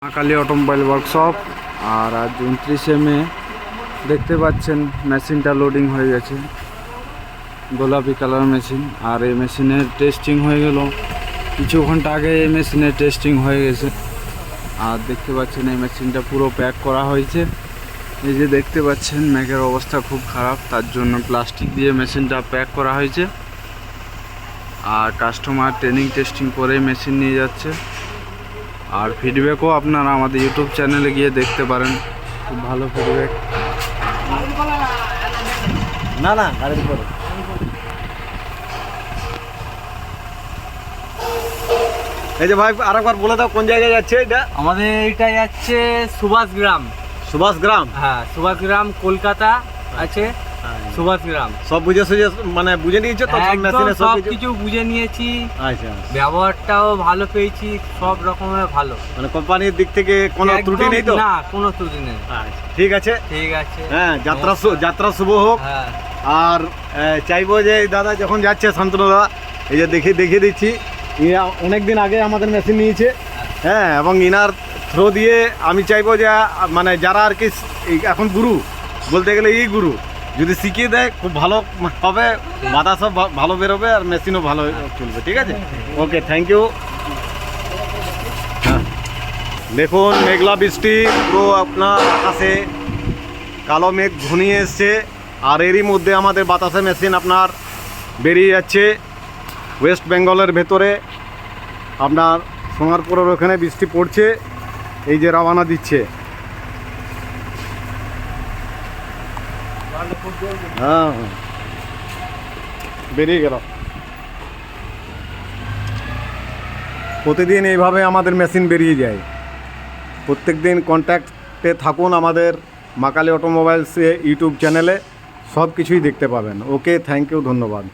মা Kali automobile workshop. আর আজ 29শে মে দেখতে পাচ্ছেন মেশিনটা লোডিং হয়ে গেছে, গোলাপি কালার মেশিন। আর এই মেশিনের টেস্টিং হয়ে গেল কিছু ঘন্টা আগে। এই মেশিনের টেস্টিং হয়ে গেছে। আর দেখতে পাচ্ছেন এই মেশিনটা পুরো প্যাক করা হয়েছে। এই যে দেখতে পাচ্ছেন ম্যাকের অবস্থা খুব খারাপ, তার জন্য প্লাস্টিক দিয়ে মেশিনটা প্যাক করা হয়েছে। আর কাস্টমার ট্রেনিং টেস্টিং করে মেশিন নিয়ে যাচ্ছে। আর ফিডব্যাকও আপনারা আমাদের ইউটিউব চ্যানেলে গিয়ে দেখতে পারেন, খুব ভালো ফিডব্যাক। না না গাড়ির উপরে এই যে ভাই আরেকবার বলে দাও কোন জায়গায় যাচ্ছে এটা? আমাদের এইটা যাচ্ছে সুভাষগ্রাম। সুভাষগ্রাম? হ্যাঁ, সুভাষগ্রাম কলকাতা আছে। সুভাষগ্রাম সব বুঝে সুঝে মানে বুঝে নিয়েছো তো? সব মেশিনে সব কিছু বুঝে নিয়েছি। আচ্ছা, ব্যবহারটাও ভালো পেয়েছি, সব রকমের ভালো। মানে কোম্পানির দিক থেকে কোনো ত্রুটি নেই তো? না, কোনো ত্রুটি নেই। আচ্ছা, ঠিক আছে ঠিক আছে। হ্যাঁ, যাত্রা শুভ হোক। হ্যাঁ, আর চাইবো যে দাদা যখন যাচ্ছে, শান্তনু দাদা এই যে দেখিয়ে দিচ্ছি, অনেক দিন আগে আমাদের মেশিন নিয়েছে। হ্যাঁ, এবং ইনার থ্রো দিয়ে আমি চাইবো যে মানে যারা আর কি এখন গুরু বলতে গেলে এই গুরু যদি শিখিয়ে দেয় খুব ভালো হবে, বাতাসও ভালো বেরোবে আর মেশিনও ভালো চলবে। ঠিক আছে, ওকে, থ্যাংক ইউ। হ্যাঁ, দেখুন মেঘলা বৃষ্টি পুরো আপনার আকাশে কালো মেঘ ঘনিয়ে এসছে। আর এরই মধ্যে আমাদের বাতাসে মেশিন আপনার বেরিয়ে যাচ্ছে ওয়েস্ট বেঙ্গলের ভেতরে। আপনার সোনারপুরের ওখানে বৃষ্টি পড়ছে, এই যে রওনা দিচ্ছে। হ্যাঁ, বেরিয়ে গেল। প্রতিদিন এইভাবে আমাদের মেশিন বেরিয়ে যায়। প্রত্যেক দিন কন্ট্যাক্টে থাকুন আমাদের মা কালী অটোমোবাইলস ইউটিউব চ্যানেলে, সব কিছুই দেখতে পাবেন। ওকে, থ্যাংক ইউ, ধন্যবাদ।